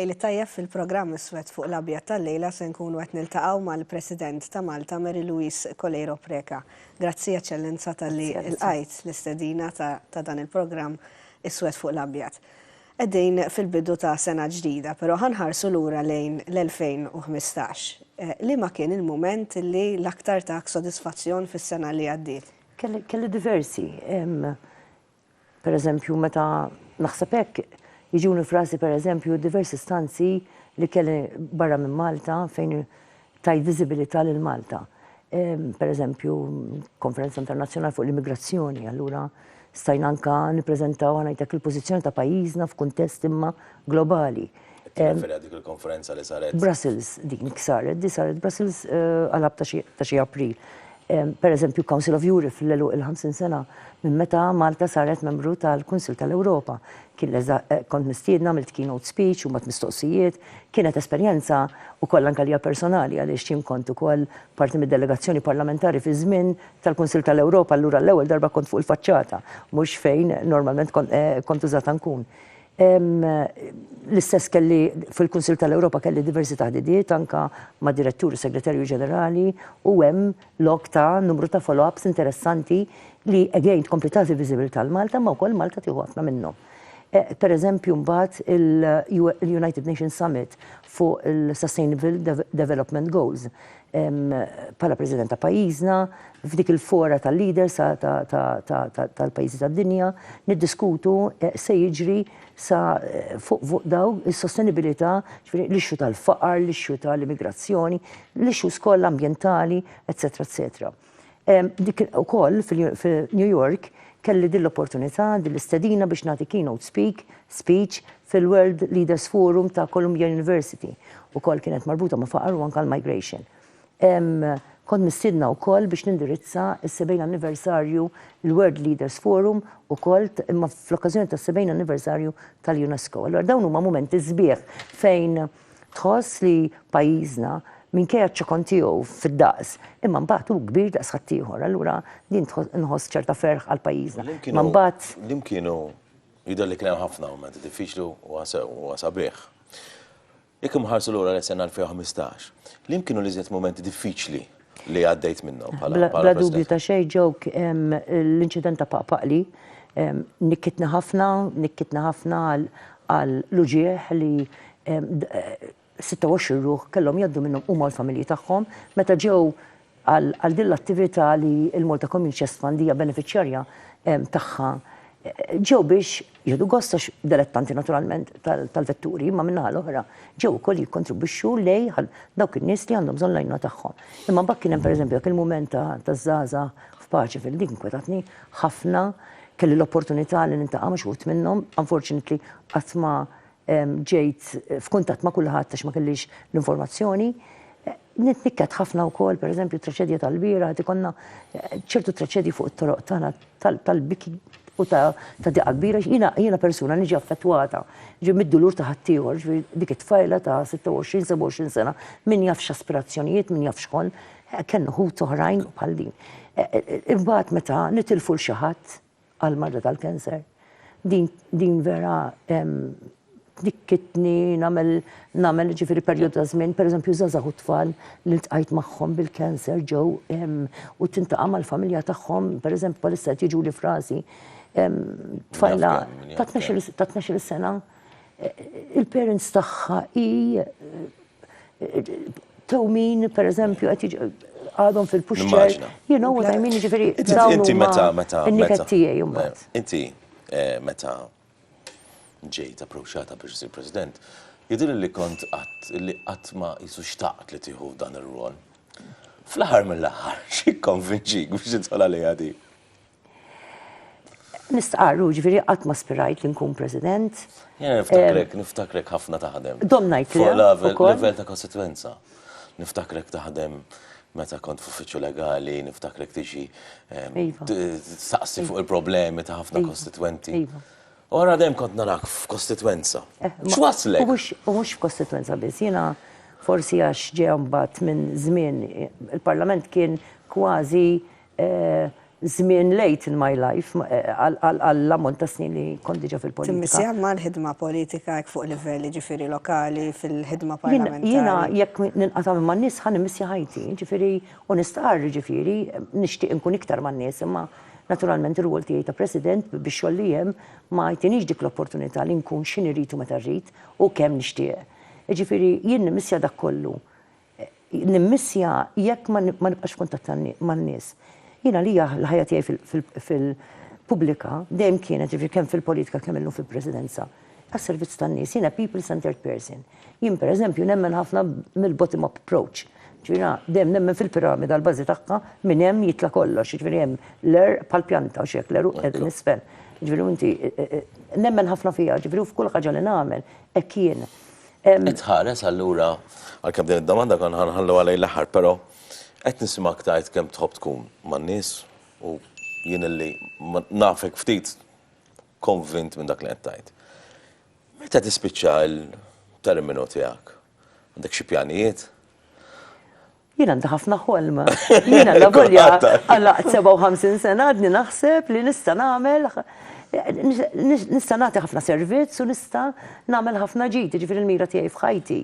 Lejli tajjeb fil-programm Iswed fuq l-abjad tal-lejla se nkunu qed niltaqgħu mal-President ta' Malta Mary Louise Colero Preca. Grazzi Eċċellenza tal-li l-qajt l-istedina ta' dan il-programm Iswed fuq l-abjad. Qegħdin fil-bidu ta' sena ġdida, però ħanħarsu lura lejn l-2015. Li ma kien il-mument li l-aktar ta' sodisfazzjon fis-sena li għaddiet? Kelli diversi. Per eżempju, meta naħseb hekk jiġuni frasi per eżempju diversi stanzi li kelli barra minn Malta fejn tajt viżibilità lil Malta. Per eżempju, konferenza internazzjonali fuq l-immigrazzjoni, allura stajna anka nippreżentaw ngħidlek il-pożizzjoni ta' pajjiżna f'kuntest imma globali. Tirreferi dik il-konferenza li saret? Brussels, dik saret Brussels għalab ta' xi April. Per eżempju, Council of Europe fl-elu il-50 sena minn meta Malta saret membru tal-Kunsil tal-Ewropa. Kont mistiedna għamilt keynote speech u mat mistoqsijiet, kienet esperjenza u koll anka lija personali għaliex xim kont ukoll parti mid-delegazzjoni parlamentari fi żmien tal-Kunsil tal-Ewropa, allura l-ewwel darba kont fuq il-faċċata, mhux fejn normalment kont użata nkun. L-istess kelli fil-Kunsil tal-Ewropa kelli diversi taħdidiet anka ma' diretturi segretarju ġenerali u hemm lok ta' numru ta' follow-ups interessanti li again tkompli tagħti viżibilità l-Malta ma' wkoll Malta tieħu ħafna minnhom. Per eżempju mbagħad il-United Nations Summit fuq il-Sustainable Development Goals. Pala President ta' pajjiżna, f'dik il-fora tal-leaders tal-pajjiżi tad-dinja, niddiskutu se jiġri sa fuq daw is-sostenibilità, l-ixxu tal-faqar, l-ixxu tal-immigrazzjoni, l-ixxu skolla ambjentali, eċetera, eċetera. Dik ukoll fil-New York kelli din l-opportunità, din l-istedina biex nagħti keynote speech fil-World Leaders Forum ta' Columbia University. Ukoll kienet marbuta ma' faqar u anke l-migration. Kont mistiedna wkoll biex nindirizza s-70 anniversarju l-World Leaders Forum ukoll imma fl-okkażjoni tas-70 anniversarju tal-UNESCO. Allura dawn huma mumenti sbieħ fejn tħoss li pajjiżna minkejja ċ-ċokon tiegħu fid-daqs, imma mbagħad hu kbir daqs ħaddieħor, allura din nħoss ċerta ferħ għal pajjiżna. Ma mbagħad lim kienu jidher li kien hemm ħafna mumenti diffiċli u sabiħ. Jekk imħarsu lura l-sena 2015, lim kienu li żied momenti diffiċli li għaddejt minnhom bħala Bla dubju ta' xejn ġewk l-inċident ta' Paqpaqli nikkitna ħafna għal luġieħ li 26 ruħ kellhom jgħaddu minnhom huma l-familji tagħhom meta ġew għal din l-attività li l-Malta Community Chest Fund hija benefiċjarja tagħha ġew biex jieħdu gost għax dilettanti naturalment tal-vetturi imma minnaħa l-oħra ġew ukoll jikkontribwixxu lej dawk in-nies li għandhom bżonn l-għajnuna tagħhom. Imma mbagħad kien hemm pereżempju dak il-mument taż-żgħażagħ f'paċi fil-dik inkwetatni ħafna kelli l-opportunità li nintaqa' ma' xħut minnhom, unfortunately qatt ma ġejt f'kuntatt ma' kulħadd għax ma kellix l-informazzjoni. Nitnikket ħafna wkoll, pereżempju traċedja tal-bira, qed ikollna ċertu traċedji fuq it-toroq tagħna tal-biki u ta' diqa kbira, jiena persuna niġi affettwata, ġi mid-dulur ta' ħaddieħor, dik it-tfajla ta' 26-27 sena, min jaf x'aspirazzjonijiet, min jaf x'xogħol, kellna ħut oħrajn bħal din. Imbagħad meta nitilfu l xi ħadd għall-marda tal-kanser, din vera dikkitni nagħmel ġifieri perjodu ta' żmien, pereżempju żgħażagħ u tfal li ltqajt magħhom bil-kanser ġew u tintaqa' mal-familja tagħhom, pereżempju bħalissa qed jiġu li frasi tfajla ta' 12 sena il-parents tagħha tewmin pereżempju qed għadhom fil-puxċer. You know what I mean, ġifieri dawn huma n-niket tiegħi mbagħad. Inti meta ġejt approċċata biex isir President, jidhir li kont qatt ma jisu xtaqt li tieħu dan ir-rol. Fl-aħħar mill-aħħar x'ikkonvinċik biex tidħol għalija di? Nistaqarru, ġifieri qatt ma spirajt li nkun President. Niftakrek ħafna taħdem. Dom ngħid fuq level ta' kostitwenza. Niftakrek taħdem meta kont f'uffiċċju legali, niftakrek tiġi taqsi fuq il-problemi ta' ħafna kostitwenti. U għara dejjem kont narak f'kostitwenza. X'waslek? U mhux f'kostitwenza biss, jiena forsi għax ġej mbagħad minn żmien il-Parlament kien kważi żmien late in my life għall-ammont ta' snin li kont diġà fil-politika. Timmissija ma l-ħidma politika fuq livelli ġifieri lokali fil-ħidma parlamentari. Jiena jekk ninqata' man nies ħan immissja ħajti, ġifieri u nistaqar ġifieri nixtieq inkun iktar man-nies, imma naturalment ir-rwol tiegħi ta' President biex xogħol li hemm ma jtinix dik l-opportunità li nkun x'inhi rrid u meta rrid u kemm nixtieq. Ġifieri jien nimmissja dak kollu. Nimmissja jekk ma nibqax kuntatt man-nies. Jiena li l-ħajja tiegħi fil-pubblika dejjem kienet kemm fil-politika kemm illum fil-presidenza għas-servizz tan-nies. Jiena people-centered person. Jien pereżempju nemmen ħafna mill-bottom-up approach. Ġifieri dejjem nemmen fil-piramida l-bażi tagħha minn hemm jitla kollox, ġifieri hemm l-er bħall-pjanta u xek l-eruq qegħdin isfel. Ġifieri inti nemmen ħafna fiha, ġifieri f'kull ħaġa li nagħmel hekk jien. Itħares allura għalkemm din id-domanda kon ħanħallu għalej l-aħħar, però qed nisimgħek tgħid kemm tħobb tkun man-nies u jien illi nafek ftit konvint minn dak li qed tgħid. Meta tispiċċa l-terminu tiegħek? Għandek xi pjanijiet? Jien għandi ħafna ħolma. Jiena l-avolja għal 57 sena għadni naħseb li nista' nagħmel nista' nagħti ħafna servizz u nista' nagħmel ħafna ġid, ġifieri l-mira tiegħi f'ħajti.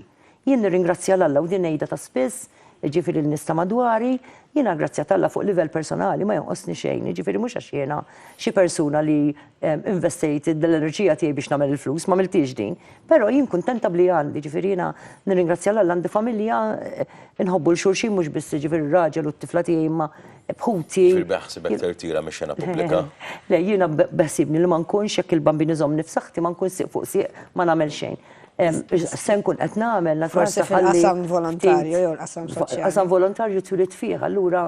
Jien nirringrazzja l-Alla u din ngħidha ta' spiss, ġifieri l-nista madwari, jiena grazzja tal-Alla fuq livell personali ma jonqosni xejn, ġifieri mhux għax jiena xi persuna li investejt l-enerġija tiegħi biex nagħmel il-flus, ma miltix din, però jien kuntenta bli għandi, ġifieri jiena nirringrazzja l-Alla għandi familja inħobbu l-xulxin mhux biss ġifieri ir-raġel u t-tifla tiegħi imma bħuti. Beħsibek tertira mix-xena pubblika? Le, jiena beħsibni li ma nkunx jekk il-bambini żomm nifsaħti ma nkun fuq sieq ma nagħmel xejn. Se nkun qed nagħmel forsi fil-qasam volontarju jew l-qasam soċjali. Qasam volontarju twilit fih, allura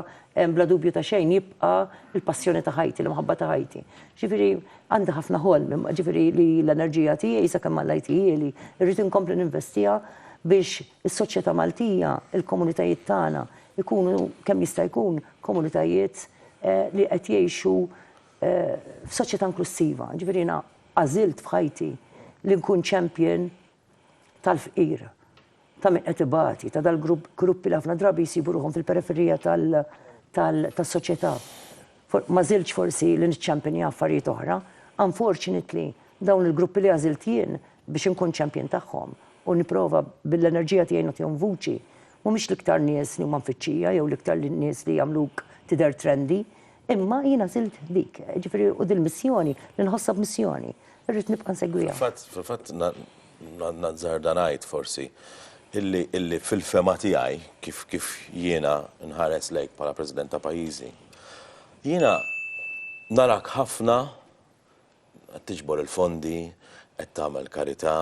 bla dubju ta' xejn jibqa' il-passjoni ta' ħajti, l-mħabba ta' ħajti. Ġifieri għandi ħafna ħolm, ġifieri li l-enerġija tiegħi sakemm Allajt li rrid inkompli ninvestiha biex is-soċjetà Maltija, il-komunitajiet tagħna ikunu kemm jista' jkun komunitajiet li qed jgħixu f'soċjetà inklusiva. Ġifieri jiena għażilt f'ħajti li nkun champion tal-fqir, ta' min qed ibati, ta' dal-gruppi li ħafna drabi jsibu ruħhom fil-periferija tas-soċjetà. Ma żilx forsi li niċċampionja affarijiet oħra, unfortunately dawn il-gruppi li għażilt jien biex inkun champion tagħhom u nipprova bil-enerġija tiegħi nagħtihom vuċi. Mhumiex l-iktar nies li huma mfittxija jew l-iktar nies li jagħmluk tidher trendy, imma jiena żilt dik, ġifieri u dil-missjoni li nħossha b'missjoni. Irrid nibqa' nsegwiha. Fil-fatt nazzar danajt forsi illi fil-fema tiegħi kif jiena nħares lejk bħala President ta' pajjiżi. Jiena narak ħafna qed tiġbor il-fondi, qed tagħmel karità.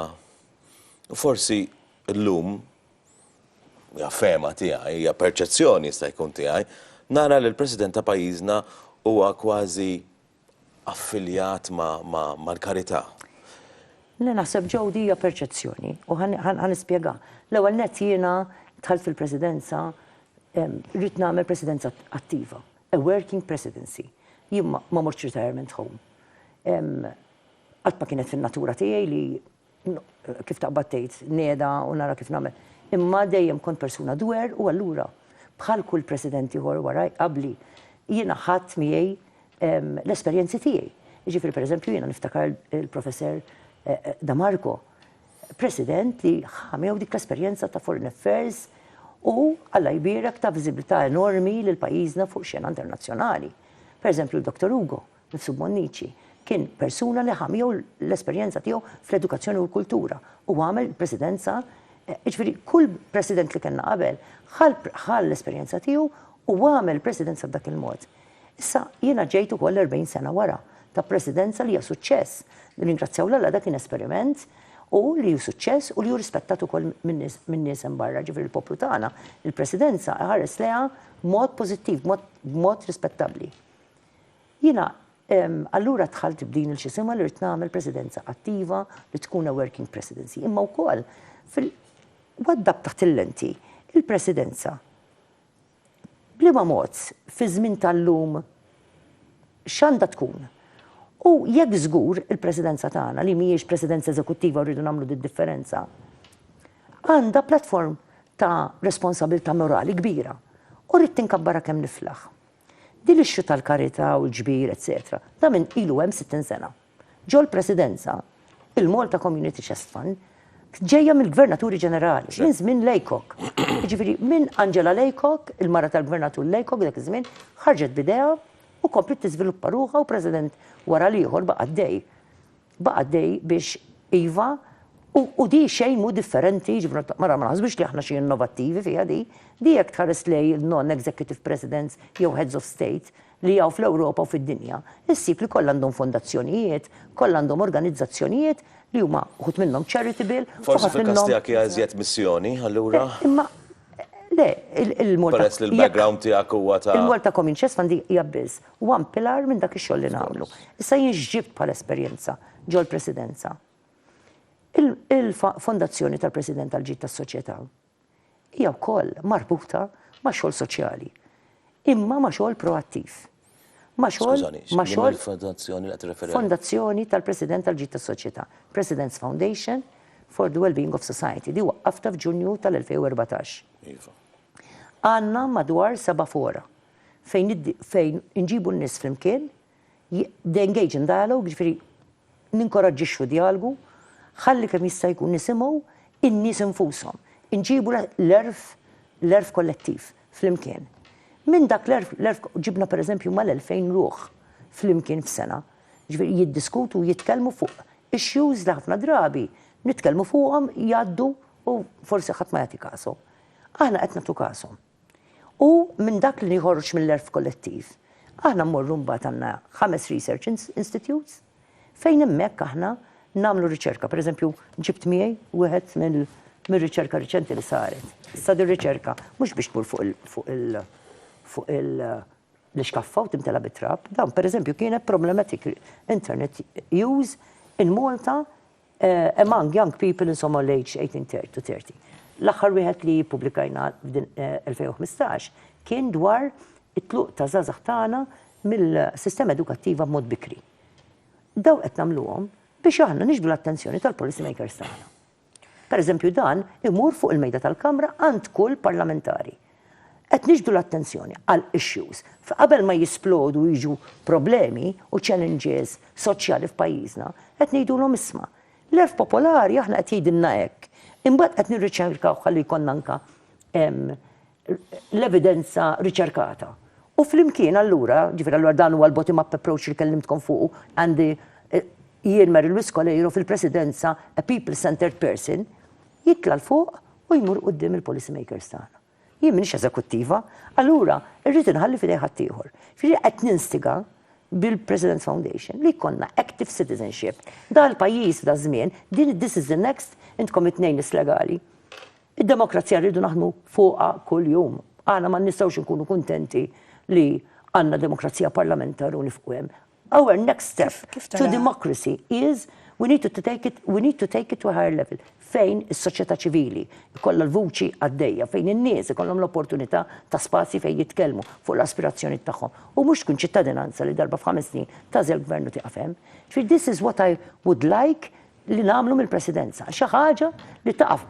U forsi llum hija fema tiegħi, hija perċezzjoni jista' jkun tiegħi, nara li l-President ta' pajjiżna huwa kważi affiljat mal-karità. Li naħseb ġew hija perċezzjoni u ħanispjega. L-ewwel nett jiena dħalt fil-presidenza rrid nagħmel presidenza attiva, a working presidency. Jien ma mortx retirement home. Qatt ma kienet fin-natura tiegħi li kif taqbad tgħid nieda u nara kif nagħmel. Imma dejjem kont persuna dwer u allura bħal kull president ieħor waraj qabli jiena ħadd miegħi l-esperjenzi tiegħi. Jiġifieri pereżempju jiena niftakar il-professor Da Marco, president li ħamew dik l-esperjenza ta' foreign affairs u Alla jbierek ta' viżibilità enormi lil pajjiżna fuq xena internazzjonali. Pereżempju l-Dr. Ugo Nifsu Bonnici kien persuna li ħamew l-esperjenza tiegħu fl-edukazzjoni u l-kultura u għamel presidenza, ġifieri kull president li kellna qabel ħall l-esperjenza tiegħu u għamel presidenza b'dak il-mod. Issa jiena ġejt ukoll 40 sena wara ta' presidenza li hija suċċess. Ringrazzjaw l-Alla dak kien esperiment u li hu suċċess u li hu rispettat ukoll minn nies hemm barra, ġifieri il-poplu tagħna. Il-presidenza ħares leha b'mod pożittiv, b'mod rispettabbli. Jiena allura dħalt b'din il-xisimha li rid nagħmel presidenza attiva li tkun working presidency. Imma wkoll fil-waddab taħt il-lenti il-presidenza bliema mod fi żmien tal-lum x'għandha tkun. U jekk żgur il-presidenza tagħna li mhijiex presidenza eżekuttiva rridu nagħmlu differenza, għandha plattform ta' responsabilità morali kbira u rrid tinkabbara kemm niflaħ. Din l-ixxu tal-karità u l-ġbir, etc. Da minn ilu hemm 60 sena. Ġol presidenza, il-Malta Community Chest Fund, ġejja mill-Gvernaturi Ġenerali, minn żmien Lejkok. Ġifieri minn Angela Lejkok, il-mara tal-Gvernatur Lejkok dak iż-żmien, ħarġet bidea u komplet tiżviluppa ruħha u President wara l-ieħor baqa' dej biex iva u di xejn mu differenti, ġifieri mara ma naħsbux li aħna xi innovattivi fiha di jekk tħares lej non-executive presidents jew heads of state li jaw fl-Ewropa u fid-dinja, issib li kollha għandhom fondazzjonijiet, kollha għandhom organizzazzjonijiet li huma uħud minnhom charitable. Forsi fil-każ tiegħek hija iżjed missjoni, allura? Imma le, il-Malta. Peress li l-background tiegħek huwa ta' il-Malta Community Chest Fund hija biss one pillar minn dak ix-xogħol li nagħmlu. Issa jien xġibt bħala esperjenza ġol presidenza. Il-fondazzjoni tal-President tal-Ġid tas-Soċjetà hija wkoll marbuta ma' xogħol soċjali, imma ma' xogħol proattiv. Fondazzjoni tal-President tal-Ġid tas-Soċjetà, President's Foundation for the Wellbeing of Society, di waqqafta f'Ġunju tal-2014. Għandna madwar 7 fora fejn inġibu n-nies flimkien, the engage in dialogue, ġifieri ninkoraġġixxu dialogu, ħalli kemm jista' jkun nisimgħu in-nies infushom. Inġibu l-erf kollettiv flimkien. Minn dak l-erf ġibna pereżempju mal-2000 ruħ flimkien f'sena. Ġifieri jiddiskutu jitkellmu fuq issues li ħafna drabi nitkellmu fuqhom jgħaddu u forsi ħadd ma jagħti kasu. Aħna qed nagħtu kasom. U minn dak li jħorġ mill-erf kollettiv, aħna mmorru mbagħad għandna 5 research institutes fejn hemmhekk aħna nagħmlu riċerka. Pereżempju, ġibt miegħi wieħed mill-riċerka riċenti li saret. Issa din riċerka mhux biex tmur fuq l-iskaffa u timtela bit-trab. Dan pereżempju kienet problematic internet use in Malta among young people in Somal age 18 to 30. L-aħħar wieħed li pubblikajna f'din 2015 kien dwar it-tluq ta' żgħażagħ tagħna mill-sistema edukattiva b'mod bikri. Daw qed nagħmluhom biex aħna niġbdu l-attenzjoni tal-policy makers tagħna. Pereżempju dan imur fuq il-mejda tal-Kamra għand kull parlamentari. Qed niġbdu l-attenzjoni għal issues. Qabel ma jisplodu jiġu problemi u challenges soċjali f'pajjiżna, qed ngħidulhom isma'. L-erf popolari aħna qed jgħidilna hekk. Imbagħad qed nirriċerkaw ħalli jkollna anke l-evidenza riċerkata. U flimkien allura, ġifier allura dan huwa l-bottom-up approach li kellimtkom fuq għandi jien Mary Louise Colero fil-presidenza a people-centered person jitla l-fuq u jmur quddiem il-policy makers tagħna. Jien m'iniex eżekuttiva, allura rrid inħalli f'idej ħadd ieħor. Fiġi qed ninstiga bil-President's Foundation li jkollna active citizenship. Da l-pajjiż da żmien, this is the next, intkom it-tnejn legali. Id-demokrazija rridu naħdmu fuqha kuljum. Aħna ma nistgħux inkunu kuntenti li għandna demokrazija parlamentari u nifqu hemm. Our next step to democracy is we need to take it to a higher level. Fejn is-soċjetà ċivili ikollha l-vuċi għaddejja, fejn in-nies ikollhom l-opportunità ta' spazji fejn jitkellmu fuq l-aspirazzjoni tagħhom. U mhux tkun ċittadinanza li darba f'5 snin tażel gvernu tiqafhem. This is what I would like li nagħmlu mill-presidenza. Xi ħaġa li taqaf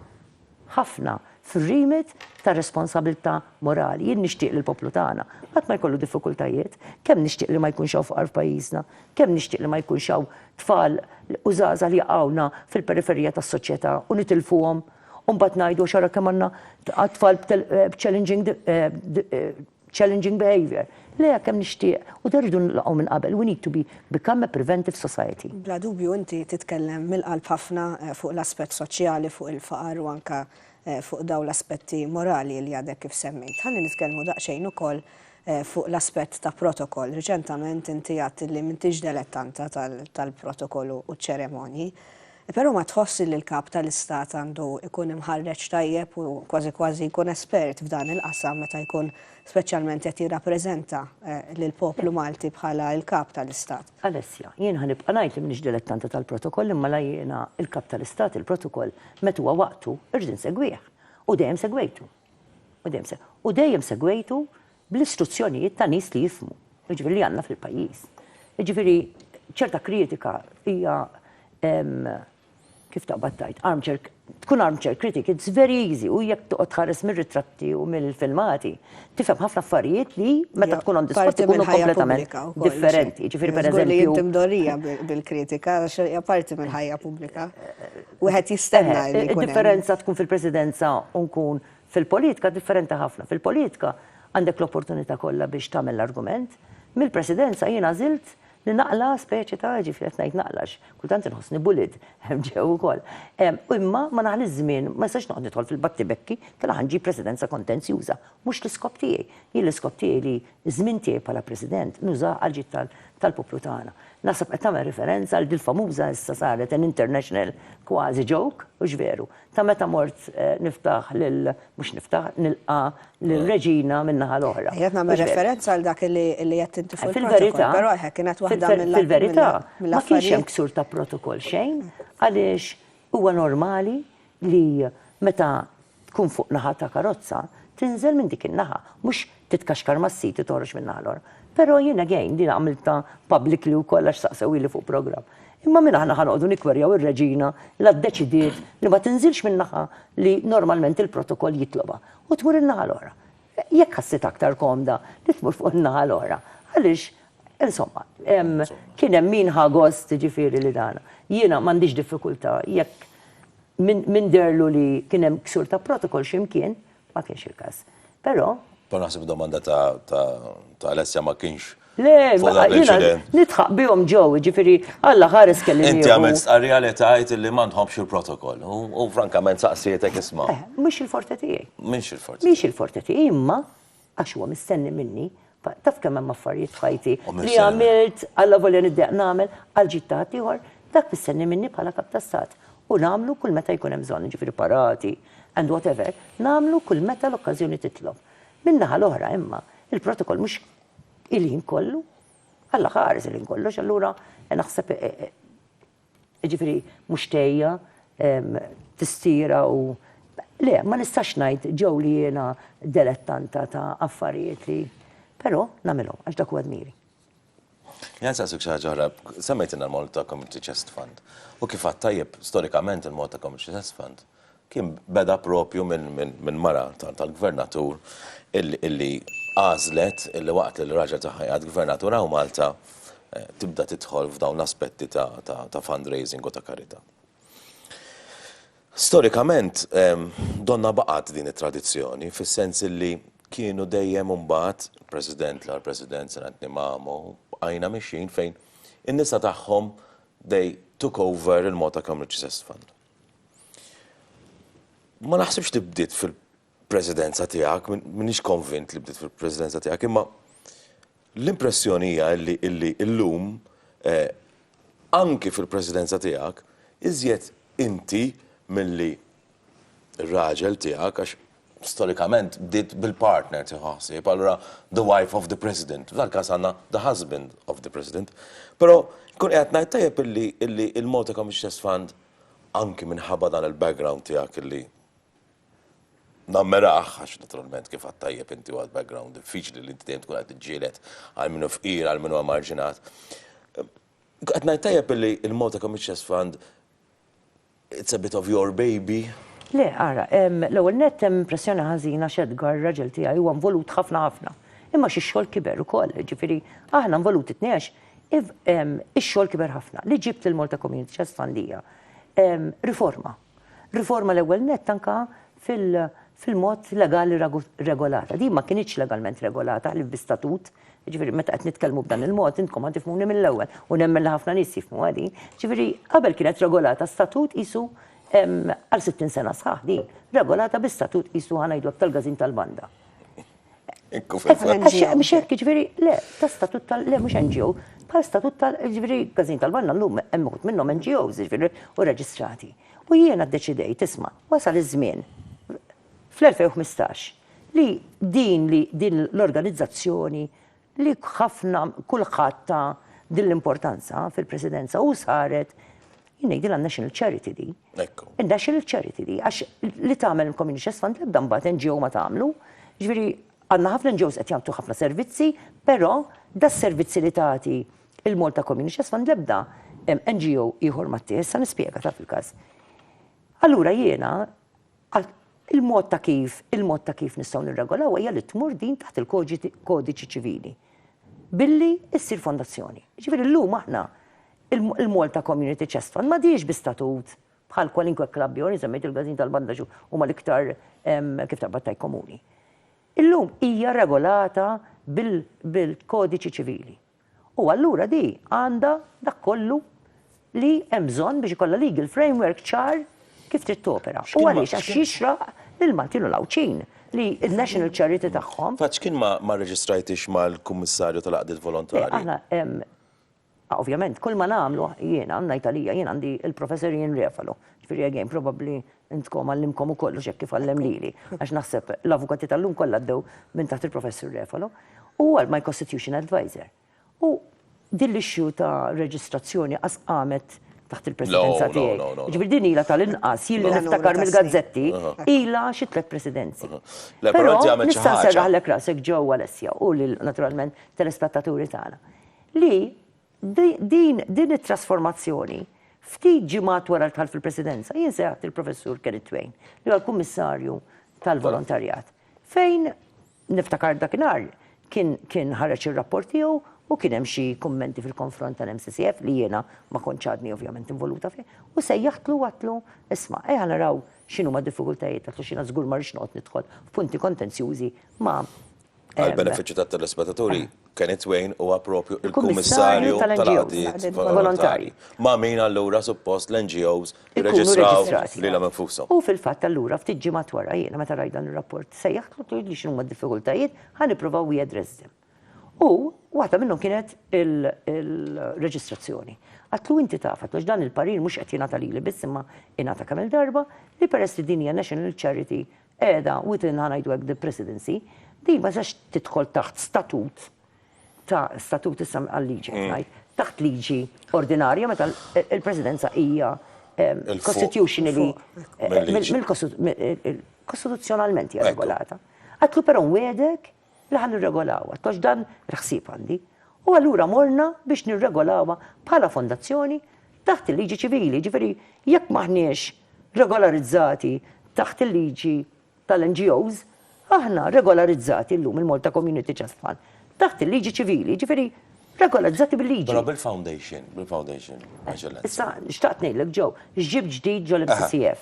ħafna fir-remit ta' responsabilità morali. Jien nixtieq lill poplu tagħna qatt ma jkollu diffikultajiet, kemm nixtieq li ma jkunx hawn faqar f'pajjiżna, kemm nixtieq li ma jkunx hawn tfal u żgħażagħ li jaqgħuna fil-periferija tas-soċjetà u nitilfuhom u mbagħad ngħidu xara kemm għandna tfal challenging behavior. Le kemm nixtieq u rridu nilqgħu minn qabel. We need to become a preventive society. Bla dubju inti titkellem mill-qalb ħafna fuq l-aspett soċjali, fuq il-faqar u anke fuq daw l-aspetti morali li għadek kif semmejt. Ħalli nitkellmu daqsxejn ukoll fuq l-aspett ta' protokoll. Riċentament inti għadt li m'intix dilettanta tal-protokollu u ċ-ċeremonji, però ma tħossi li l-kap tal-istat għandu ikun imħarreġ tajjeb u kważi kważi jkun espert f'dan il-qasam meta jkun speċjalment qed jirrappreżenta lill-poplu Malti bħala l-kap tal-istat. Alessia, jien ħanibqa' ngħid li m'iniex dilettanta tal-protokoll imma la jiena il-kap tal-istat il-protokoll meta huwa waqtu irrid insegwih. U dejjem segwejtu. U dejjem segwejtu bl-istruzzjonijiet ta' nies li jifhmu, jiġifieri li għandna fil-pajjiż. Jiġifieri ċerta kritika hija kif taqbad tajt, tkun armchair critic, it's very easy, u jekk toqgħod tħares mir-ritratti u mill-filmati, tifhem ħafna affarijiet li meta tkun on the spot ikunu kompletament differenti. Ġifieri pereżempju. Inti mdorrija bil-kritika, għax hija parti mill-ħajja pubblika. Wieħed jistenna li jkun. Id-differenza tkun fil-presidenza u nkun fil-politika differenti ħafna. Fil-politika għandek l-opportunità kollha biex tagħmel l-argument. Mill-presidenza jiena żilt li naqla speċi ta' ġifieri qed ngħid naqlax, kultant inħossni bulid ġew ukoll. U imma ma naħli żmien, ma nistax noqgħod nidħol fil-batti bekki tal ħanġi presidenza kontenzjuża. Mhux l-iskop tiegħi. Jien l-iskop tiegħi li żmien tiegħi bħala president nuża għal ġid tal-poplu tagħna. Nasab qed tagħmel referenza għal dil-famuża issa saret an international kważi joke u x'veru. Ta' meta mort niftaħ mhux niftaħ nilqa' lill-Reġina min-naħa l-oħra. Qed nagħmel referenza għal dak li qed inti fuq il-verità, però kienet waħda fil-verità ma kienx hemm ksur ta' protokoll xejn għaliex huwa normali li meta tkun fuq naħa ta' karozza tinżel minn dik in-naħa, mhux titkaxkar mas-siti toħroġ min-naħa l-oħra. Però jiena għejn din għamilta publicly wkoll għax saqsewili fuq programm. Imma minn aħna ħanoqogħdu nikkwerjaw ir-Reġina li ddeċidiet li ma tinżilx min-naħa li normalment il-protokoll jitloba u tmur in-naħa l-oħra. Jekk ħassit aktar komda li tmur fuq in-naħa l-oħra. Għaliex, insomma, kien hemm min ħagost ġifieri li dana. Jiena m'għandix diffikultà jekk min derlu li kien hemm ksur ta' protokoll x'imkien ma kienx il-każ. Però naħseb domanda ta' Alessia ma kienx. Le, jiena nitħaq bihom ġew, ġifieri Alla ħares kelli. Inti għamilt stqarrija li tgħid li ma nħobbx il-protokoll. U frankament saqsietek isma'. Mhux il-forte tiegħi. Mhix il-forte. Mhix il-forte tiegħi, imma għax huwa mistenni minni, taf kemm hemm affarijiet f'ħajti li għamilt alla volja nibdeq nagħmel għal ġittat ieħor, dak mistenni minni bħala kap ta' stat. U nagħmlu kull meta jkun hemm bżonn, ġifieri parati and whatever, nagħmlu kull meta l-okkażjoni titlob. Min-naħa l-oħra imma il-protokoll mhux il-ħin kollu, Alla ħares il-ħin kollox, allura naħseb ġifieri mhux tejja tistira u le, ma nistax ngħid ġew li jiena dilettanta ta' affarijiet li però nagħmilhom għax dak huwa dmieri. Jien saqsik xi ħaġa oħra, semmejtilna l-Malta Community Chest Fund. U kif tajjeb storikament il-Malta Community Chest Fund kien beda propju minn mara tal-gvernatur illi għażlet illi waqt li l-raġel tagħha jgħid gvernatura u Malta tibda tidħol f'dawn l-aspetti ta' fundraising u ta' karità. Storikament donna baqgħet din it-tradizzjoni fis-sens illi kienu dejjem imbagħad President l-President Senat Nimamu għajna mixin fejn in-nisa tagħhom they took over il-Malta Community Chest Fund. Ma naħsibx li bdiet fil-presidenza tiegħek, minix konvint li bdiet fil-presidenza tiegħek, imma l-impressjoni hija illi llum anki fil-presidenza tiegħek iżjed inti milli r-raġel tiegħek għax storikament bdiet bil-partner tiħassib, allura the wife of the president, f'dal-każ għandna the husband of the president. Però kun qed ngħid tajjeb illi il-Malta Community Chest Fund anki minħabba dan il-background tiegħek illi nammeraħ, għax naturalment kif għattajjeb inti għad background diffiċli li inti dejjem tkun qed tiġġieled għal minnu fqir, għal minnu marġinat. Qed ngħid tajjeb illi il-Malta Community Chest Fund it's a bit of your baby. Le, ara, l-ewwel nett hemm impressjoni ħażina x'Edgar raġel tiegħi huwa involut ħafna. Imma xi xogħol kiber ukoll, ġifieri aħna involuti tniex, ix-xogħol kiber ħafna. Li ġibt il-Malta Community Chest Fund hija riforma. Riforma l-ewwel nett anke fil-mod legali regolata. Di ma kienx legalment regolata li b'istatut, ġifieri meta qed nitkellmu b'dan il-mod intkom ħad tifhmuni mill-ewwel u nemmen li ħafna nies jifhmu għadi. Ġifieri qabel kienet regolata statut qisu għal 60 sena sħaħ di, regolata b'istatut qisu ħanajdlok tal-Gażin tal-Banda. Mhux hekk ġifieri le, ta' statut le mhux NGO, bħal statut tal-ġifieri Gażin tal-Banda llum hemm uħud minnhom NGOs ġifieri u reġistrati. U jiena ddeċidejt isma' wasal iż-żmien fl-2015 li din l-organizzazzjoni li ħafna kulħadd ta' din l-importanza fil-presidenza u saret jingħidilha National Charity di. Il-National Charity di għax li tagħmel il-Community Chest Fund l-ebda mbagħad NGO ma tagħmlu. Ġifieri għandna ħafna NGOs qed jagħtu ħafna servizzi, però das-servizzi li tagħti il-Malta Community Chest Fund l-ebda NGO ieħor ma issa nispjega taf il-każ. Allura jiena il-mod ta' kif nistgħu nirregolaw hija li tmur din taħt il-kodiċi ċivili. Billi issir fondazzjoni. Ġifieri llum aħna il-Malta Community Chest Fund ma diex bi-statut bħal kwalinkwe klabb jew semmejt il-Gazin tal-Bandaġu huma l-iktar kif tabbattaj komuni. Illum hija regolata bil-kodiċi ċivili. U allura di għandha dak kollu li hemm bżonn biex ikollha legal framework ċar kif trid topera. U għaliex għax jixraq lil-Maltin u l-Awċin li il-National Charity tagħhom. Fatt kien ma reġistrajtix mal-Kummissarju tal-Għaqdiet Volontarji. Aħna ovvjament kull ma nagħmlu jiena għandna Italija jien għandi il-professor Ian Refalo. Ġifieri again probabbli intkom għallimkom ukoll x'hekk kif għallem lili għax naħseb l-avukati tal-lum kollha għaddew minn taħt il-professur Refalo u għal my constitution advisor. U din l-issue ta' reġistrazzjoni qas qamet taħt il-presidenza tiegħi. Ġifieri din ilha tal-inqas jilli niftakar mill-gazzetti ilha xi 3 presidenzi. Però nista' nserraħlek rasek ġewwa Alessia u lil naturalment telespettaturi tagħna. Li din it-trasformazzjoni ftit ġimgħat wara l-dħul fil-presidenza jien seħħt il-professur Kenneth Twain li huwa l-kummissarju tal-volontarjat. Fejn niftakar dakinhar kien ħareġ ir-rapport tiegħu u kien hemm xi kummenti fil-konfront tal-MCCF li jiena ma kontx għadni ovvjament involuta fih u sejjaħtlu għatlu isma' naraw x'inhuma d-diffikultajiet għatlu xina żgur ma rridx noqgħod nidħol f'punti kontenzjużi ma' għal-benefiċċju tat-telespettaturi Kenneth Twain huwa proprju il-Kummissarju tal-Għaqdiet Volontarji. Ma' min allura suppost l-NGOs jirreġistraw lilhom infushom. U fil-fatt allura ftit ġimgħat wara jiena meta rajt dan ir-rapport sejjaħtlu tgħid li x'inhuma d-diffikultajiet ħanippruvaw jaddress them. U waħda minnhom kienet il-reġistrazzjoni. Għatlu inti taf, għatlu dan il-parir mhux qed jingħata lili biss imma jingħata kemm il-darba li peress li din hija National Charity qiegħda within ngħidu hekk the presidency, din ma sax tidħol taħt statut issa għal-liġi ngħid, taħt liġi ordinarja meta il-presidenza hija constitutionally kostituzzjonalment hija regolata. Għatlu però wedek li ħan nirregolawha, għax dan raħsib għandi. U allura morna biex nirregolawha bħala fondazzjoni taħt il-liġi ċivili, ġifieri jekk maħniex regolarizzati taħt il-liġi tal-NGOs, aħna regolarizzati llum il-Malta Community Chest Fund taħt il-liġi ċivili, ġifieri regolarizzati bil-liġi. Però bil-foundation, Issa xtaqt ngħidlek ġew, x'ġib ġdid ġol MCCF.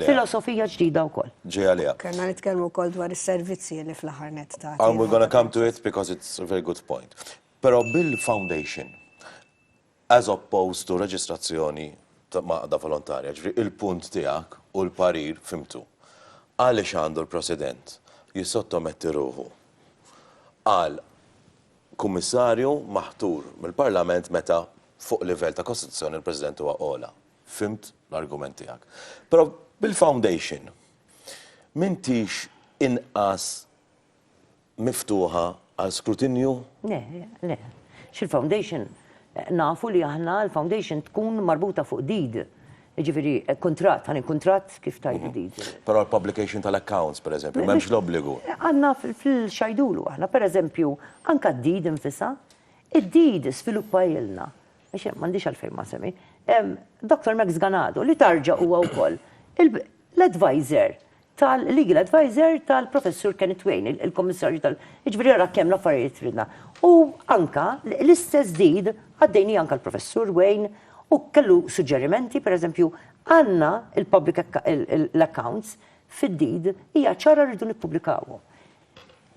Filosofija ġdida wkoll. Ġej għaliha. Kellna nitkellmu wkoll dwar is-servizzi li fl-aħħar nett ta' And we're going to come to it because it's a very good point. Però bil-foundation, as opposed to reġistrazzjoni ta' maqda volontarja, ġifieri il-punt tiegħek u l-parir fimtu. Għaliex għandu l-President jissottometti ruħu għal kummissarju maħtur mill-Parlament meta fuq livell ta' Kostituzzjoni il-President huwa ola. Fimt l-argument tiegħek. Però bil-foundation m'intix inqas miftuħa għal skrutinju? Le. X'il-foundation nafu li aħna l-foundation tkun marbuta fuq did. Ġifieri kontratt, ħani kontratt kif tajt did. Però l-publication tal-accounts, per eżempju, m'hemmx l-obbligu. Għandna fil-xajdulu aħna, per eżempju, anka d-did infisa, id-did sviluppajilna. M'għandix għalfejn ma semmi. Dr. Max Ganado li tarġa huwa wkoll l-advisor legal advisor tal-professur Kenneth Twain, il-kommissarju ġifieri ara kemm l-affarijiet ridna. U anka l-istess did għaddejni anka l-professur Wayne u kellu suġġerimenti, per eżempju, għandna il-public l-accounts fid-did hija ċara rridu nippubblikawhom.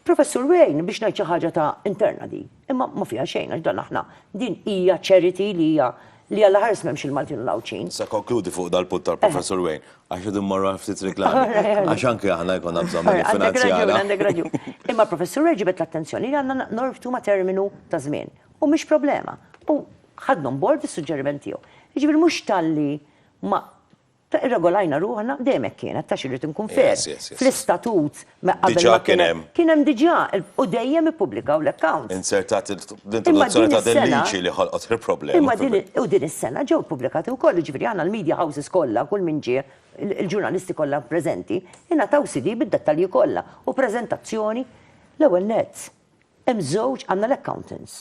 Professur Wayne biex ngħid xi ħaġa ta' interna di, imma ma fiha xejn għax dan aħna din hija charity li għalla ħares m'hemmx il-Maltin u l-Awċin. Sa konkludi fuq dal-punt tal-Professur Wayne, għax idu mmorru ftit riklami. Għax anke aħna jkollna bżonn finanzjara. Għandek raġun. Imma professur Wayne ġibet l-attenzjoni li għandna norbtu ma' terminu ta' żmien. U mhix problema. U ħadnom bord is-suġġerimenti tiegħu. Jiġifieri mhux talli ma irregolajna ruħna dejjem hekk kienet ta' xirrid inkun fer. Fl-istatut diġà kien hemm. Kien hemm diġà u dejjem ippubblikaw l-accounts. Insertat l-introduzzjoni ta' din liġi li ħolqot il-problema. Imma din is-sena ġew pubblikati wkoll, ġifieri għandna l-media houses kollha kull min ġie il-ġurnalisti kollha preżenti, ingħataw CD bid-dettalji kollha u preżentazzjoni l-ewwel nett. Hemm żewġ għandna l-accountants.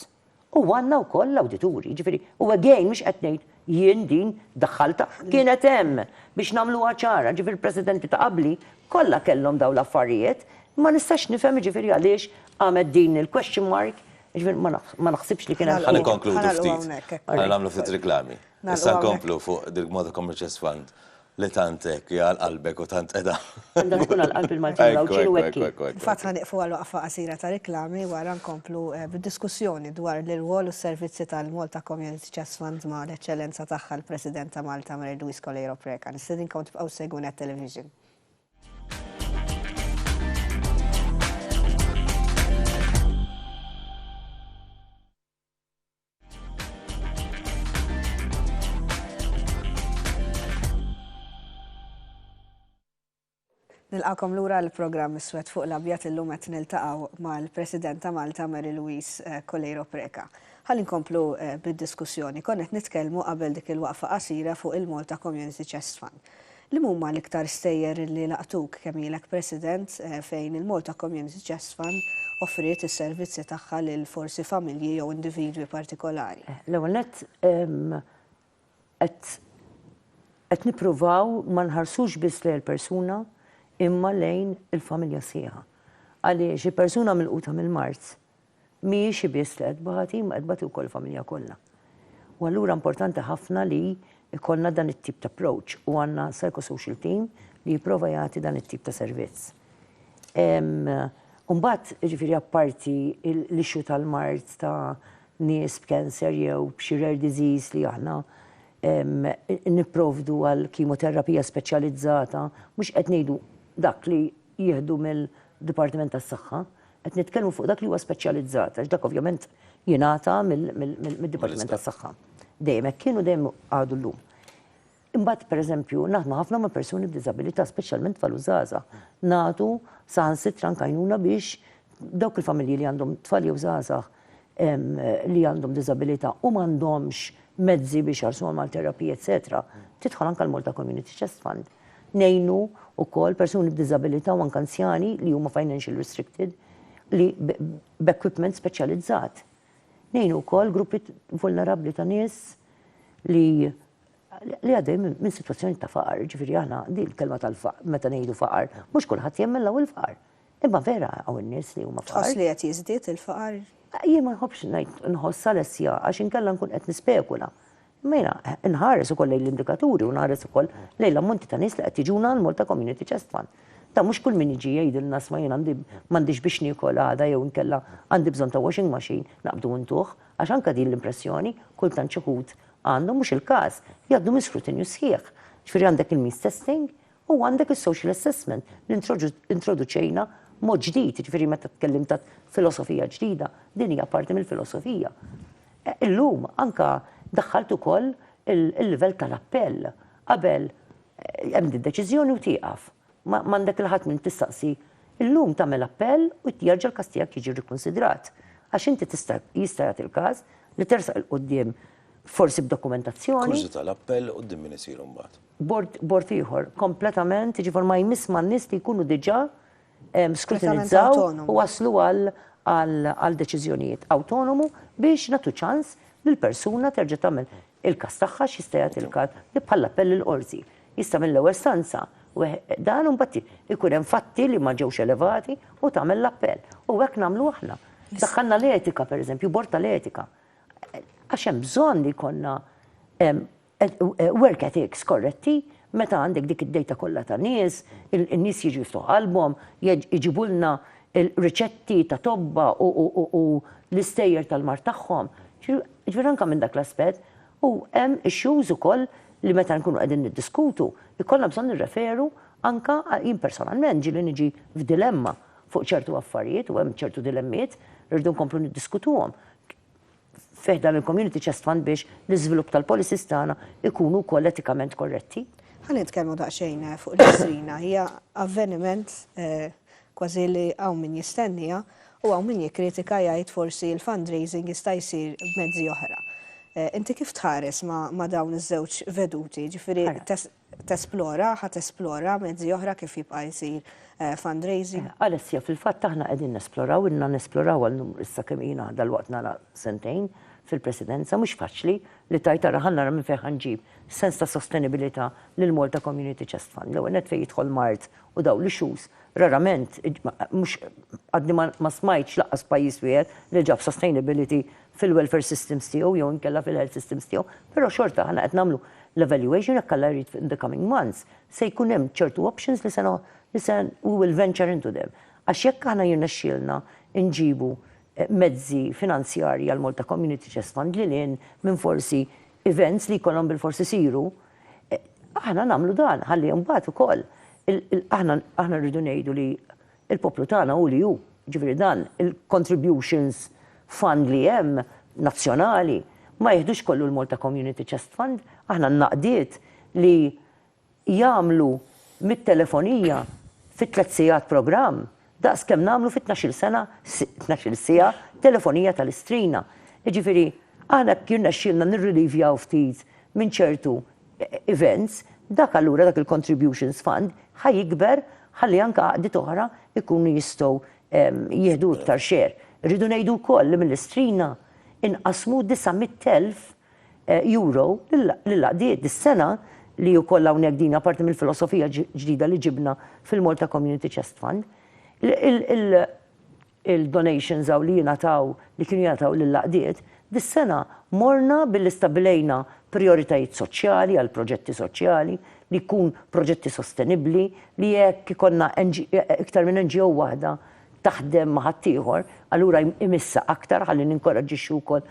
U għandna wkoll l-awdituri, ġifieri u again mhux qed ngħid jien din daħħalta kienet hemm biex namlu ċara, ġifir presidenti ta' qabli, kollha kellhom daw l-affarijiet, ma nistax nifhem ġifiri għaliex għamed din il-question mark, ġifir ma naħsibx li kien hemm. Ħalli konkludu ftit. Ħalli nagħmlu ftit reklami. Issa nkomplu fuq dik-Malta Commerce Trust Fund li tantek jgħal qalbek u tant edha. Għandha tkun għal-qalb il-Maltin u ċilu għekki. Fatt ħaniqfu għal-waqfa qasira ta' reklami wara nkomplu bid-diskussjoni dwar l-irwol u s-servizzi tal-Malta Community Trust Fund ma' l-eċċellenza tagħha l-President ta' Malta Mary Louise Colero Preca. Nistedinkom tibqgħu segwun television. Nilqakom lura l-programm Iswed fuq l-abjat illum qed niltaqgħu mal-President ta' Malta Mary Louise Colero Preca. Ħalli nkomplu bid-diskussjoni. Konna qed nitkellmu qabel dik il-waqfa qasira fuq il-Malta Community Trust Fund. Li huma l-iktar stejjer li laqtuk kemm ilek President fejn il-Malta Community Trust Fund offriet is-servizzi tagħha lil forsi familji jew individwi partikolari. L-ewwel nett qed nippruvaw ma nħarsux biss lejn persuna imma lejn il-familja sieħa. Għaliex il-persuna milquta mill-Mart mhijiex biss li qed bagħti ma qed bagħti wkoll familja kollha. U allura importanti ħafna li ikollna dan it-tip ta' approach u għandna psychosocial team li jipprova jagħti dan it-tip ta' servizz. Mbagħad ġifieri apparti l-issue tal-Mart ta' nies b'cancer jew b'xi rare disease li aħna nipprovdu għal kimoterapija speċjalizzata, mhux qed ngħidu dak li jieħdu mill-Dipartiment tas-Saħħa, qed nitkellmu fuq dak li huwa speċjalizzat, għax dak ovvjament jingħata mill-Dipartiment tas-Saħħa. Dejjem hekk kienu dejjem għadu llum. Imbagħad pereżempju naħdmu ħafna ma' persuni b'diżabilità, speċjalment tfal-żgħażagħ. Nagħtu saħansitra nkajnuna biex dawk il-familji li għandhom tfal jew żgħażagħ li għandhom diżabilità u m'għandhomx mezzi biex jarsuhom għal terapija, eċetera, tidħol anke l-Malta Community Trust Fund. Nejnu wkoll persuni b'diżabilità u anke anzjani li huma financial restricted li b'equipment speċjalizzat. Nejnu wkoll gruppi vulnerabbli ta' nies li għaddej minn sitwazzjoni ta' faqar, ġifieri aħna di l-kelma tal-faqar, meta ngħidu faqar, mhux kulħadd jemmel il faqar. Imma vera hawn in-nies li huma faqar. Tħoss li qed jiżdied il-faqar? Jien ma nħobbx ngħid nħoss salessja għax inkella nkun qed nispekula. Mela, nħares ukoll lejn l-indikaturi u nħares ukoll lejn l-ammonti ta' nies li qed jiġuna l-Malta Community Trust Fund. Ta' mhux kull min jiġi jgħidilna sma jien m'għandix biex niekol għada jew inkella għandi bżonn ta' washing machine naqbdu ntuħ, għax anke din l-impressjoni kultant xi ħud għandhom mhux il-każ jgħaddu minn skrutinju sħiħ. Ġifieri għandek il-means testing u għandek is-social assessment li introduċejna mod ġdid, ġifieri meta tkellim ta' filosofija ġdida, din hija parti mill-filosofija. Illum anke daħħalt ukoll il-livell tal-appell. Qabel hemm id-deċiżjoni u tieqaf. M'għandek il-ħadd min tistaqsi. Illum tagħmel appell u jerġa' l-każ tiegħek jiġi rikkunsidrat. Għax inti jista' jagħti il-każ li tersaq il-quddiem forsi b'dokumentazzjoni. Kursi tal-appell quddiem min isir imbagħad. Bord ieħor kompletament, ġifier ma jmiss man nies li jkunu diġà skrutinizzaw u waslu għal deċiżjonijiet autonomu biex nagħtu ċans l-persuna terġa' tagħmel il-każ tagħha x'jista' jagħti il-każ li bħal appell il-qorti. Jista' mill-ewwel stanza u dan imbagħad ikun hemm fatti li ma ġewx elevati u tagħmel l-appell. U hekk nagħmlu aħna. Daħħalna l-etika pereżempju, bord tal-etika. Għax hemm bżonn li jkollna work ethics korretti meta għandek dik id-dejta kollha ta' nies, in-nies jiġu jiftuħ qalbhom, jiġibulna il-riċetti ta' tobba u l-istejjer tal-mar tagħhom. Ġifier anke minn dak l-aspett u hemm issues ukoll li meta nkunu qegħdin niddiskutu, ikollna bżonn nirreferu anke jien personalment ġieli niġi f'dilemma fuq ċertu affarijiet u hemm ċertu dilemmiet rridu nkomplu niddiskutuhom. Fih dan il-Community Trust Fund biex l-iżvilupp tal-policies tagħna ikunu wkoll etikament korretti. Ħalli nitkellmu daqsxejn fuq l-Istrina, hija avveniment kważi li hawn min jistennija u hawn min jikkritika jgħid forsi l-fundraising jista' jsir b'mezzi oħra. Inti kif tħares ma' dawn iż-żewġ veduti, ġifieri tesplora mezzi oħra kif jibqa' jsir fundraising? Alessia, fil-fatt aħna qegħdin nesploraw, inna nesploraw għal numru issa kemm jiena dal-waqt nara sentejn fil-presidenza, mhux faċli li tajta raħanna minn fejn ħanġib sens ta' sostenibilità lil Malta Community Chest Fund. L-ewwel net fejn jidħol Mart u daw li xus, rarament, mhux għadni ma smajtx laqqas pajjiż wieħed li ġab sustainability fil-welfare systems tiegħu jew inkella fil-health systems tiegħu, però xorta ħana qed nagħmlu l-evaluation jekk alla jrid in the coming months se jkun hemm ċertu options li we will venture into them. Għax jekk aħna jirnexxielna nġibu mezzi finanzjarji għal Malta Community Chest Fund li lin minn forsi events li jkollhom bil-forsi siru, aħna nagħmlu dan, ħalli mbagħad ukoll. Aħna rridu ngħidu li l-poplu tagħna hu li hu, ġifieri dan il-contributions fund li hemm nazzjonali ma jeħdux kollu l-Malta Community Chest Fund, aħna n-naqdiet li jagħmlu mit-telefonija fit-3 sigħat programm daqs kemm nagħmlu fit-12 sena, 12 siegħa telefonija tal-istrina. Jiġifieri aħna jirnexxielna nirrelivjaw ftit minn ċertu events, dak allura dak il-contributions fund ħajikber ħalli anke għaqdiet oħra ikunu jistgħu jieħdu iktar xer. Rridu ngħidu wkoll li mill-istrina inqasmu 900,000 euro lill-għaqdiet dis-sena li wkoll hawnhekk din apparti mill-filosofija ġdida li ġibna fil-Malta Community Chest Fund. Il-donations għaw li jinataw, li kienu jinataw l-laqdiet, dis-sena morna billi stabilejna prioritajiet soċjali għal proġetti soċjali, li kun proġetti sostenibli, li jekk ikonna iktar minn NGO waħda taħdem ma' ħaddieħor, allura imissa aktar ħalli ninkoraġġixxu wkoll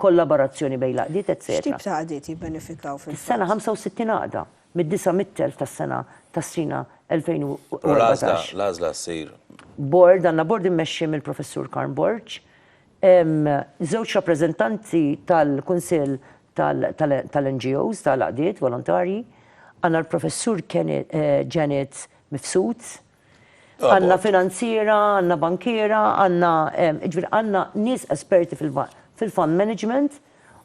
kollaborazzjoni bejn laqdiet, etc. X'tip ta' għadiet jibbenefikaw fil-fatt? Is-sena 65 għada, mid-900,000 tas-sena tas-sina 2014. L-għażla ssir. Board, għandna board immexxi mill-Professur Karn Borġ, żewġ rappreżentanti tal-Kunsill tal-NGOs, tal-għadiet volontarji, għandna l-Professur Janet Mifsud, għandna finanziera, għandna bankiera, għandna nies esperti fil-fund management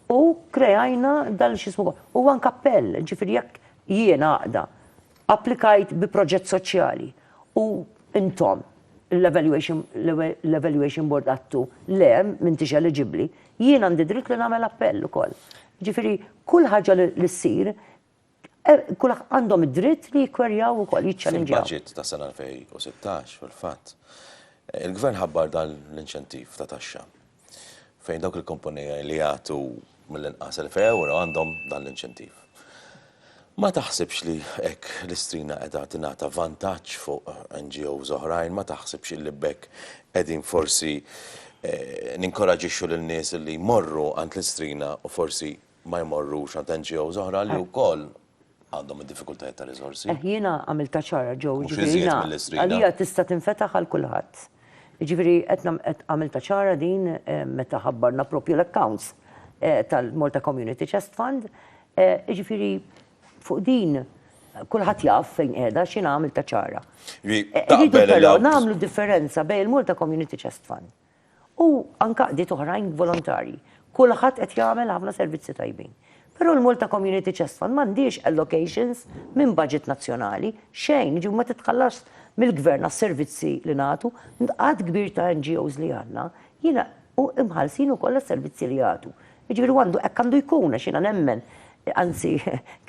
u krejajna dal-xismu. U għan kappell, ġifieri jekk jiena għaqda, applikajt bi proġett soċjali u intom l-evaluation board għattu le minn tix eligibli, jiena għandi dritt li nagħmel appell ukoll. Ġifieri kull ħaġa li ssir kull għandhom id-dritt li jikwerjaw ukoll jiċċallenġjaw. Fil-budget ta' sena 2016 fil-fatt, il-Gvern ħabbar dan l-inċentiv ta' taxxa fejn dawk il-kompanija li jagħtu mill-inqas 1,000 euro għandhom dan l-inċentiv. Ma taħsibx li hekk l-istrina qiegħda tingħata vantaġġ fuq NGOs oħrajn, ma taħsibx li bekk qegħdin forsi ninkoraġixxu lin-nies li jmorru għand l-istrina u forsi ma jmorrux għand NGOs oħra li wkoll għandhom id-diffikultajiet ta' riżorsi. Jiena għamilta ċara ġew, ġifieri għalija tista' tinfetaħ għal kulħadd. Ġifieri qed għamilta ċara din meta ħabbarna propju l-accounts tal-Malta Community Chest Fund, ġifieri fuq din kulħadd jaf fejn qiegħda x'jiena għamilta ċara. Rridu però nagħmlu differenza bejn il-Malta Community Chest Fund u anke qdiet oħrajn volontarji. Kulħadd qed jagħmel ħafna servizzi tajbin. Però l-Malta Community Chest Fund m'għandix allocations minn budget nazzjonali xejn, ġifieri ma titħallas mill-gvern għas-servizzi li nagħtu, għad kbir ta' NGOs li għandna, jiena u imħallsin ukoll għas-servizzi li għatu. Ġifieri hekk għandu jkun għax jiena nemmen, anzi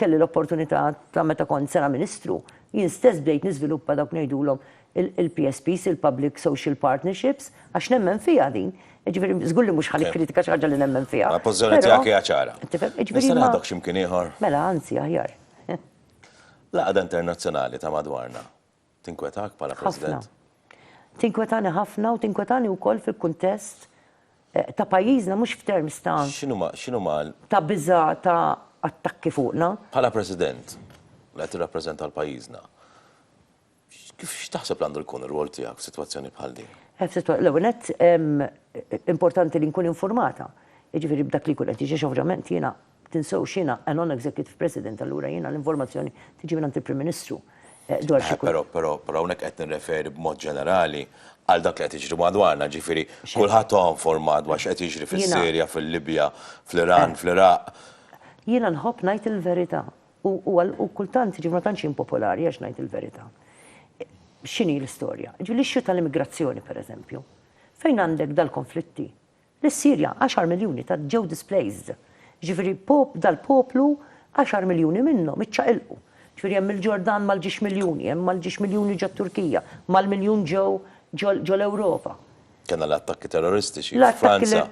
kelli l-opportunità ta' meta kont sena Ministru, jien stess bdejt niżviluppa dawk ngħidulhom il-PSPs, il-Public Social Partnerships, għax nemmen fiha din. Ġifieri żgur li mhux ħalli kritika xi ħaġa li nemmen fiha. Ma pożizzjoni tiegħek hija ċara. Nista' ngħidok x'imkien ieħor. Mela, anzi aħjar. Laqgħa internazzjonali ta' madwarna. Tinkwetak bħala President? Tinkwetani ħafna u tinkwetani wkoll fil-kuntest ta' pajjiżna mhux f'terms ta' x'inhuma ta' biża' ta' attakki fuqna. Bħala President li qed tirrappreżenta l-pajjiżna. Kif x'taħseb għandu jkun ir-rwol tiegħek f'sitwazzjoni bħal din? L-ewwel nett importanti li nkun informata. Jiġifieri b'dak li jkun qed jiġi ovvjament jiena tinsewx jiena non-executive president, allura jiena l-informazzjoni tiġi minn il-Prim Ministru. Però hawnhekk qed nirreferi b'mod ġenerali għal dak li qed jiġri madwarna, ġifieri kulħadd informat dwar x'qed jiġri fis-Sirja, fil-Libja, fl-Iran, fl-Iraq. Jiena nħobb ngħid il-verità u kultant ġifieri ma tantx impopolari għax ngħid il-verità. X'inhi l-istorja? Ġifieri l-ixxu tal-immigrazzjoni pereżempju. Fejn għandek dal-konflitti L-Sirja 10 miljuni ta' ġew displaced. Ġifieri dal-poplu 10 miljuni minnhom iċċaqilqu. Ġifieri hemm il-Ġordan mal-10 miljuni, hemm mal-10 miljuni ġo Turkija, mal-miljun ġew l-Ewropa. Kena l-attakki terroristiċi f'Franza.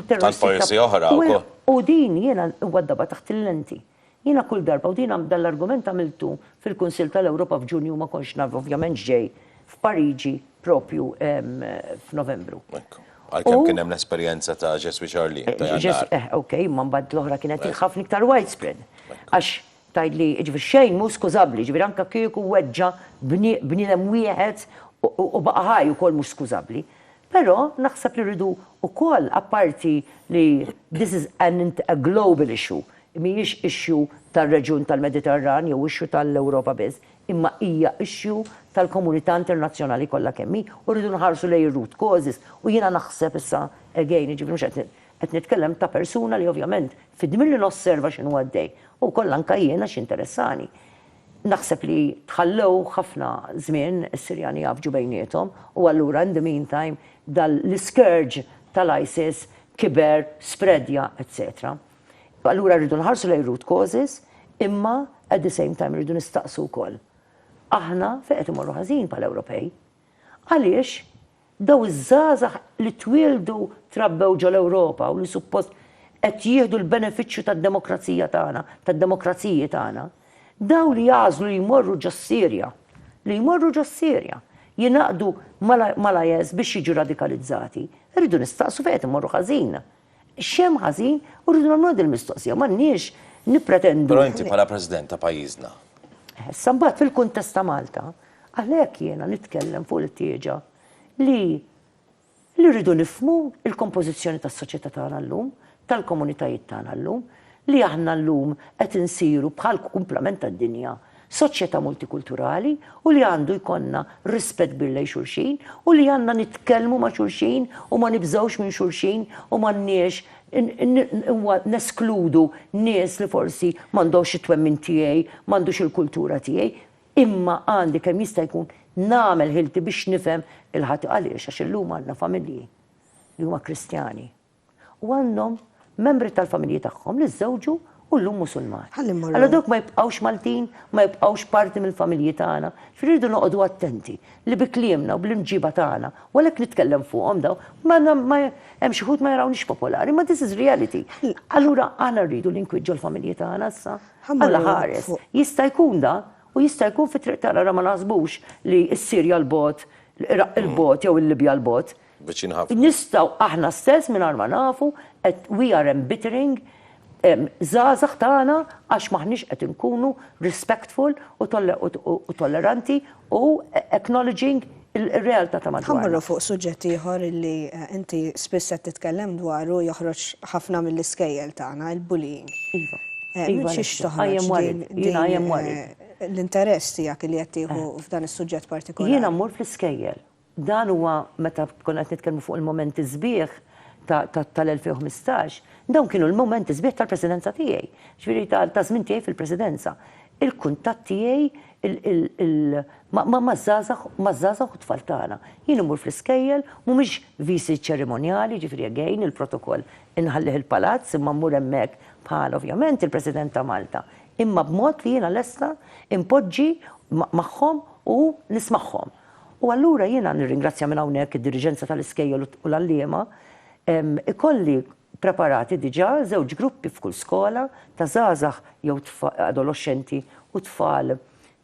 Tal-pajjiżi oħra wkoll. U din jiena għaddaba taħt il-lenti. Jiena kull darba u din dal-argument għamiltu fil-Kunsill tal-Ewropa f'Ġunju ma konx naf ovvjament ġej f'Pariġi propju f'Novembru. Għalkemm kien hemm l-esperjenza ta' Jeswi Charlie. Okej, ma mbagħad l-oħra kienet ħafna iktar widespread. Għax tgħidli ġifier xejn mhu skużabbli, ġifier anke kieku weġġa' bniedem wieħed u baqa' ħaj ukoll mhux skużabbli. Però naħseb li rridu wkoll apparti li this is a global issue, mhijiex issue tar-reġjun tal-Mediterran jew issue tal-Ewropa biss, imma hija issue tal-komunità internazzjonali kollha kemm hi u rridu nħarsu lejn root causes u jiena naħseb issa again ġifieri mhux qed nitkellem ta' persuna li ovvjament fidmilli nosserva x'inhu għaddej u kollha anke jiena x'interessani. Naħseb li tħallew ħafna żmien is-Sirjani jafġu bejniethom u allura in the meantime l-iscourge tal-ISIS kiber, spreadja, etc. Allura rridu nħarsu lejn root causes, imma at the same time rridu nistaqsu wkoll. Aħna fejn qed imorru ħażin bħal-Ewropej. Għaliex daw iż-żgħażagħ li twildu trabbew ġol Ewropa u li suppost qed jieħdu l-benefiċċju tad-demokrazija tagħna, tad-demokraziji tagħna, daw li jażlu li jmorru ġas-Sirja, jinaqdu mal-IS biex jiġu radikalizzati, rridu nistaqsu fejn qed imorru ħażin. X'hemm ħażin u rridu nagħmlu il-mistoqsija, m'għandniex nippretendu. Però inti bħala President ta' pajjiżna. Sambat fil-kuntest ta' Malta, għalhekk jiena nitkellem fuq it-tieġa li rridu nifhmu il-kompożizzjoni tas-soċjetà tagħna llum, tal-komunitajiet tagħna llum, li aħna llum qed insiru bħal kumplament tad-dinja soċjetà multikulturali u li għandu jkollna rispett bil lejn xulxin u li għandna nitkellmu ma' xulxin u ma nibżgħux minn xulxin u m'għandniex neskludu nies li forsi m'għandhomx it-twemmin tiegħi, m'għandux il-kultura tiegħi, imma għandi kemm jista' jkun nagħmel ħilti biex nifhem il-ħadd għaliex għax illum għandna familji li huma Kristjani u għandhom membri tal-familji tagħhom li żżewġu u llum Musulmani. Allora dawk ma jibqgħux Maltin, ma jibqgħux parti mill-familji tagħna, x'irridu noqogħdu attenti li bi kliemna u bl-imġiba tagħna, u għalhekk nitkellem fuqhom daw, ma hemm xi ħud ma jarawniex popolari, ma this is reality. Allura aħna rridu li nkwiġġu l-familji tagħna issa. Alla ħares. Jista' jkun da u jista' jkun fit-triq tara ma naħsbux li s-Sirja l-bot, il-bot jew il-Libja l-bot. Nistgħu aħna stess mingħajr ma nafu we are embittering żgħażagħ tagħna għax maħniex qed inkunu respectful u tolleranti u acknowledging il-realtà ta' madwarna. Ħammorru fuq suġġett ieħor li inti spiss qed titkellem dwaru joħroġ ħafna mill-iskejjel tagħna, il-bullying. Iva. Xiex toħroġ l-interess tiegħek li qed tieħu f'dan is-suġġett partikolari. Jiena mmur fl-iskejjel. Dan huwa meta konna qed nitkellmu fuq il-momenti sbieħ tal-2015, dawn kienu l-momenti sbieħ tal-presidenza tiegħi. Ġifieri ta' żmien tiegħi fil-presidenza. Il-kuntatt tiegħi ma' żgħażagħ u tfal tagħna. Jien imur fl-iskejjel mhumiex visi ċerimonjali, ġifieri again il-protokoll inħallih il-palazz imma mmur hemmhekk bħal ovvjament il-President ta' Malta. Imma b'mod li jiena lesta impoġġi magħhom u nismagħhom. U allura jiena nirringrazzja minn hawnhekk id-diriġenza tal-iskejjel u l-allima ikolli preparati diġà żewġ gruppi f'kull skola ta' żgħażagħ jew adolescenti u tfal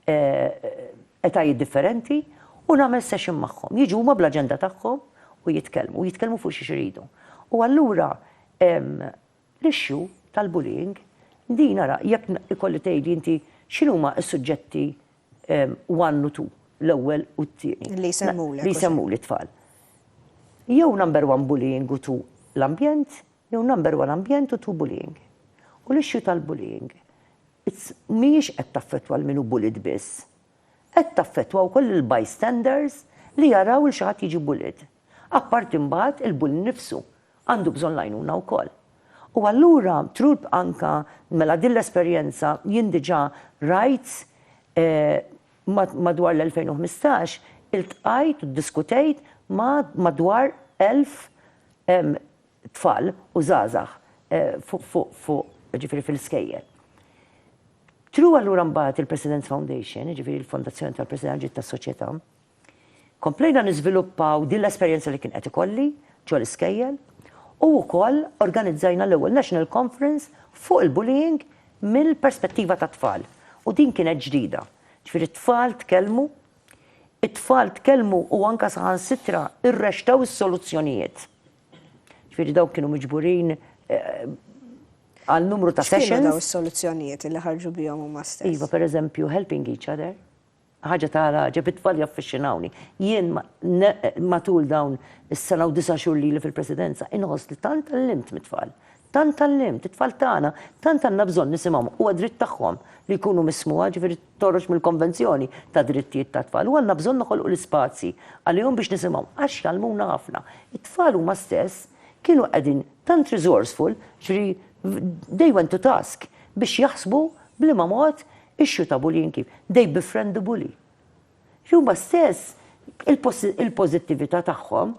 etajiet differenti u nagħmel session magħhom. Jiġu huma bl-aġenda tagħhom u jitkellmu fuq xi iridu. U allura l-issue tal-bullying din nara jekk ikolli tgħidli inti x'inhuma s-suġġetti 1 u 2 l-ewwel u t-tieni. Li jsemmuli tfal. Jew number 1 bullying u 2 l-ambjent, jew number 1 ambjent u 2 bullying. U l-issue tal-bullying mhijiex qed taffettwa l minu bullied biss. Qed taffettwa wkoll il-bystanders li jaraw il xi ħadd jiġi bullied. Apparti mbagħad il-bully nnifsu għandu bżonn għajnuna wkoll. U allura trud anka mela din l-esperjenza jien diġà rajt madwar l-2015 iltqajt u ddiskutejt madwar 1000 tfal u żgħażagħ fuq ġifieri fil-iskejjel. Tru allura mbagħad il-President's Foundation, ġifieri l-Fondazzjoni tal-President tas-Soċjetà, komplejna niżviluppaw din l-esperjenza li kien qed ikolli ġol l-iskejjel u wkoll organizzajna l-ewwel National Conference fuq il-bullying mill-perspettiva ta' tfal. U din kienet ġdida. Ġifieri it-tfal tkellmu u anke saħansitra irrextaw is-soluzzjonijiet. Ġifieri dawk kienu miġburin għal numru ta' sessions. X'kienu daw is-soluzzjonijiet li ħarġu bihom huma stess? Iva, pereżempju, helping each other. Ħaġa tara ġebit tfal jaffixxinawni. Jien matul dawn is-sena u 9 xhur li fil-Presidenza inħoss li tant tallimt mit-tfal. Tant tallimt, it-tfal tagħna, tant għandna bżonn nisimgħu huwa dritt tagħhom li jkunu mismuha, ġifieri torroġ mill-konvenzjoni ta' drittijiet ta' tfal. U għandna bżonn noħolqu l-ispazji għalihom biex nisimgħu għax jgħallmuna ħafna. It-tfal huma stess kienu qegħdin tant resourceful, ġifieri they went to task biex jaħsbu bliema mod issue ta' bullying kif. They befriend the bully. Huma stess il-pożittività tagħhom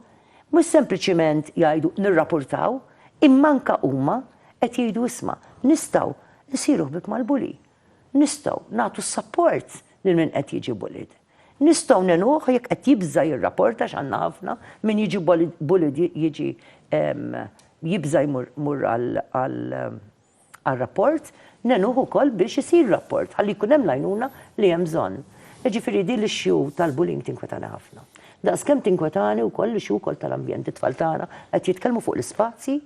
mhux sempliċiment jgħidu nirrapportaw, imma anke huma qed jgħidu isma' nistgħu nsiru ħbib mal-bully. Nistgħu nagħtu support lil min qed jiġi bullied. Nistgħu nenuh jekk qed jibża jirrapporta x'għandna ħafna min jiġi bullied jiġi jibża jmur għal-rapport, nenuh ukoll biex isir rapport ħalli jkun hemm l-għajnuna li hemm bżonn. Jiġifieri din l-issue tal-bullying tinkwetani ħafna. Daqskemm tinkwetani wkoll l-issue wkoll tal-ambjent. It-tfal tagħna qed jitkellmu fuq l-ispazji,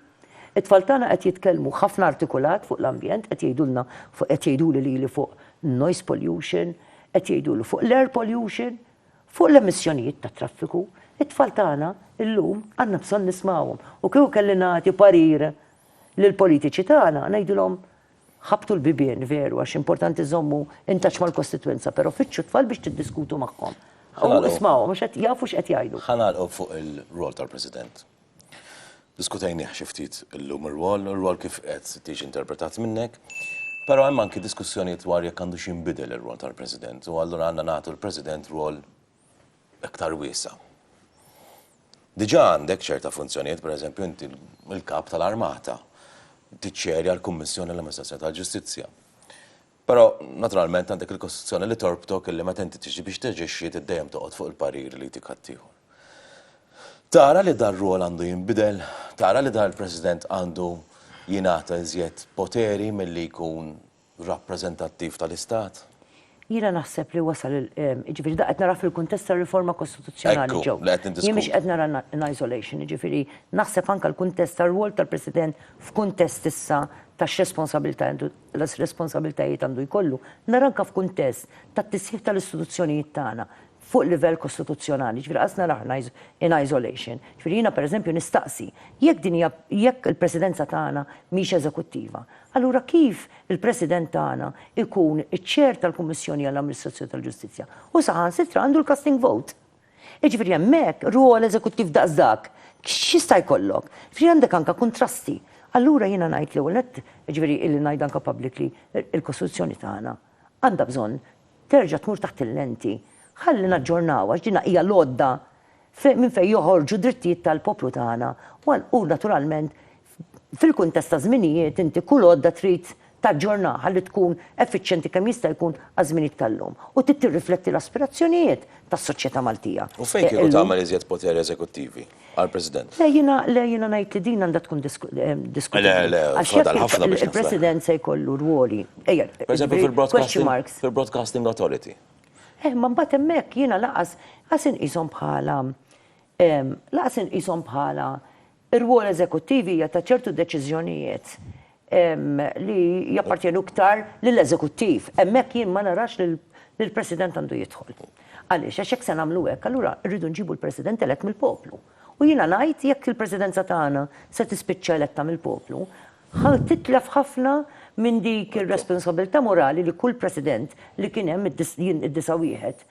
it-tfal tagħna qed jitkellmu ħafna artikulat fuq l-ambjent, qed jgħidulna qed jgħiduli lili fuq noise pollution, qed jgħidulu fuq l-air pollution, fuq l-emissjonijiet tat traffiku. It-tfal tagħna illum għandna bżonn nismawhom. U kieku kelli nagħti parir lill-politiċi tagħna ngħidulhom ħabtu l-bibien veru għax importanti żommu intaċ mal-kostituenza, però fitxu tfal biex tiddiskutu magħhom. U ismawhom mhux qed jafu x'qed jgħidu. Ħanalqu fuq il-rol tal-President. Diskutejnieh xi ftit illum ir-rol kif qed tiġi interpretat minnek, però hemm anki diskussjonijiet dwar jekk għandu x'inbidel ir-rol tal-President u allura għandna nagħtu l-President rol iktar wiesa'. Diġà għandek ċerta funzjonijiet, pereżempju inti il-kap tal-Armata, tiċċerja l-Kummissjoni l-Amministrazzjoni tal-Ġustizzja. Però naturalment għandek il-Kostituzzjoni li torbtok illi meta inti tiġi biex teġixxi dejjem toqgħod fuq il-parir li tikattieħu. Tara li dar rol għandu jinbidel, tara li dar il-President għandu jingħata iżjed poteri milli jkun rappreżentattiv tal-Istat. Jiena naħseb li wasal ġifieri da qed nara fil-kuntest tar-riforma kostituzzjonali ġew. Jien mhix qed nara in isolation, ġifieri naħseb anke l-kuntest tar-rwol tal-President f'kuntest issa tax-responsabbiltajiet għandu jkollu, nara anke f'kuntest tat-tisħiħ tal-istituzzjonijiet tagħna fuq livell kostituzzjonali, ġifieri qas naraħna in isolation. Ġifieri jiena pereżempju nistaqsi jekk il-Presidenza tagħna mhix eżekuttiva. Allura kif il-President tagħna ikun iċ-ċer tal-Kummissjoni għall-Amministrazzjoni tal-Ġustizzja u saħansitra għandu l-casting vote. Jiġifieri hemmhekk rwol eżekuttiv daqs dak, x'jista' jkollok? Ġifieri għandek anke kontrasti. Allura jiena ngħid l-ewwel nett, ġifieri illi ngħid anke publicly il-Kostituzzjoni tagħna għandha bżonn terġa' tmur taħt il-lenti. Ħalli naġġornaw għax dina hija lodda minn fejn joħorġu drittijiet tal-poplu tagħna u naturalment fil-kuntest ta' żminijiet inti kull lodda trid taġġorna ħalli tkun effiċjenti kemm jista' jkun għaż-żminijiet tal-lum u trid tirrifletti l-aspirazzjonijiet tas-soċjetà Maltija. U fejn kieku tagħmel iżjed poteri eżekuttivi għall-President? Le jiena ngħid li din għandha tkun diskutibli. Għax il-President se jkollu rwoli. Fil-Broadcasting Authority. Ma mbagħad hemmhekk jiena laqas inqishom bħala ir-rwol eżekuttivi hija ta' ċertu deċiżjonijiet li jappartjenu iktar lill-eżekuttiv. Hemmhekk jien ma narax li l-President għandu jidħol. Għaliex għax hekk se nagħmlu hekk, allura rridu nġibu l-President elett mill-poplu. U jiena ngħid jekk il-Presidenza tagħna se tispiċċa eletta mill-poplu, titlef ħafna minn dik ir-responsabilità morali li kull President li kien hemm id-91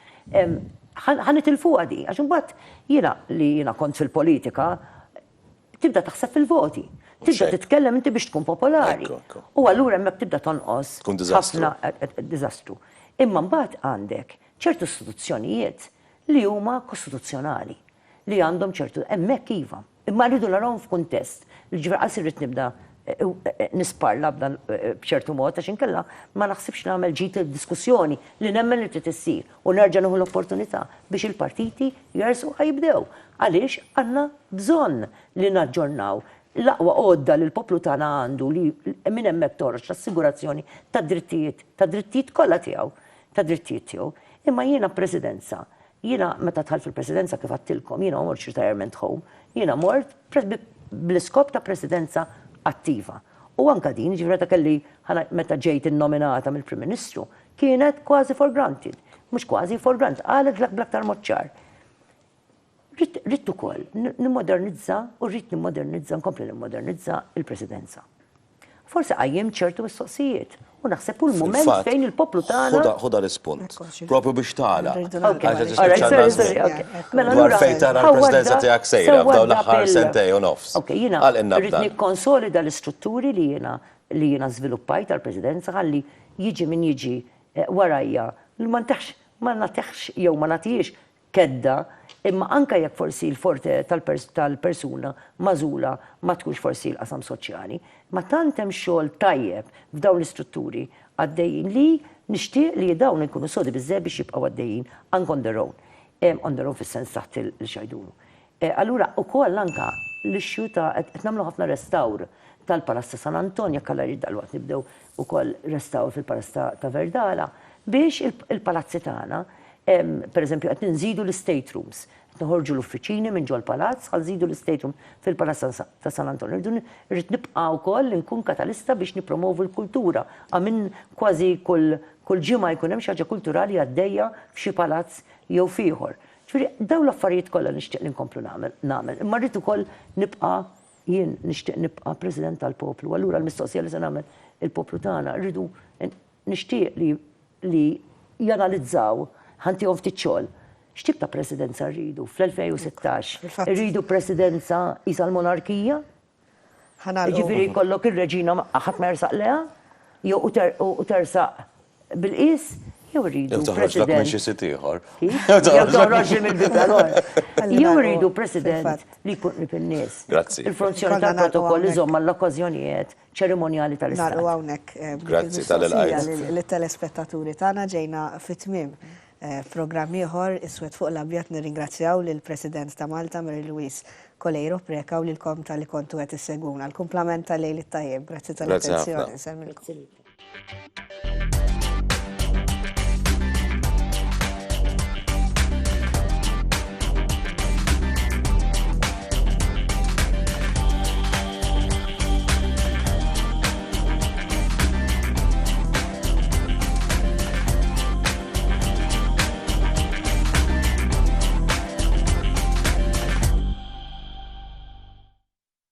ħanitilfuha di għax imbagħad jiena kont fil-politika tibda taħseb fil-voti. Tibda titkellem inti biex tkun popolari. U allura hemmhekk tibda tonqos ħafna diżastru. Imma mbagħad għandek ċertu istituzzjonijiet li huma kostituzzjonali li għandhom ċertu hemmhekk iva. Imma rridu narawhom f'kuntest. Ġifier qas irrid nibda nisparla b'ċertu mod għax inkella ma naħsibx nagħmel ġid il-diskussjoni li nemmen li trid issir u nerġa' nieħu l-opportunità biex il-partiti jersu ħajbdew. Għaliex għandna bżonn li naġġornaw l-aqwa għodda li l-poplu tagħna għandu li minn hemmhekk toħroġ l-assigurazzjoni tad-drittijiet kollha tiegħu, tad-drittijiet tiegħu. Imma jiena presidenza, jiena meta dħalt fil-presidenza kif għattilkom, jiena mort retirement home, jiena mort bl-iskop ta' presidenza attiva. U anka din, ġifra ta' kelli meta ġejt innominata mill-Prim Ministru, kienet kważi for granted. Mhux kważi for granted, għalet bl-aktar moċċar. Rrid ukoll nimmodernizza u rrid nimmodernizza, nkompli nimmodernizza il-presidenza. Forsi qajjem ċertu mistoqsijiet. U naħseb u l-moment fejn il-poplu tagħna. Ħuda rispont. Propju biex tagħlaq. Dwar fejn tara l-presidenza tiegħek sejra f'dawn l-aħħar sentej u nofs. Jiena rrid nikkonsolida l-istrutturi li jiena żviluppajt tal-presidenza ħalli jiġi min jiġi warajja ma nagħtihx jew ma nagħtihiex kedda. Imma anka jekk forsi l-forte tal-persuna mażula ma tkunx forsi l-qasam soċjali, ma tant hemm xogħol tajjeb f'dawn l-istrutturi għaddejjin li nixtieq li dawn ikunu sodi biżżejjed biex jibqgħu għaddejjin anke on their own. On their own fis-sens taħt il-xajdunu. Allura wkoll anke l-ixxu ta' qed nagħmlu ħafna restawr tal-Palazz ta' San Antonio jekk Alla jrid dalwaqt nibdew ukoll restawr fil-Palazz ta' Verdala biex il-palazzi tagħna per eżempju, qed nżidu l-state rooms. Noħorġu l-uffiċini minn ġol palazz, għal żidu l-state room fil-Palazz ta' San Antonio. Rrid nibqa' wkoll nkun katalista biex nippromovu l-kultura. Għamin kważi kull ġimgħa jkun hemm xi ħaġa kulturali għaddejja f'xi palazz jew fieħor. Ġifieri dawn l-affarijiet kollha nixtieq li nkomplu nagħmel. Imma rrid ukoll jien nixtieq nibqa' President tal-poplu. Allura l-mistoqsija li se nagħmel il-poplu tagħna rridu nixtieq li janalizzaw ħantihom ftit xogħol. X'tip ta' presidenza rridu fl-2016? Rridu presidenza isa l-monarkija? Ġifieri jkollok ir-reġina ħadd ma jersaq leha? Jew u tersaq bil-qis? Jew rridu president. Minn xi sit ieħor. Jew toħroġ mill-bib jew rridu president li jkun qrib in-nies. Grazzi. Il-funzjoni tal-protokoll iżomm mal-okkażjonijiet ċerimonjali tal-istat. Narqu hawnhekk. Grazzi tal-ilqajt. Lit-telespettaturi tagħna ġejna fit-tmiem. Programm ieħor iswed fuq l-abjad nirringrazzjaw lill-President ta' Malta Mary Louise Coleiro Preca u lilkom tal-li kontu qed issegwuna. L-kumplament tal-lejl it-tajjeb. Grazzi tal-attenzjoni.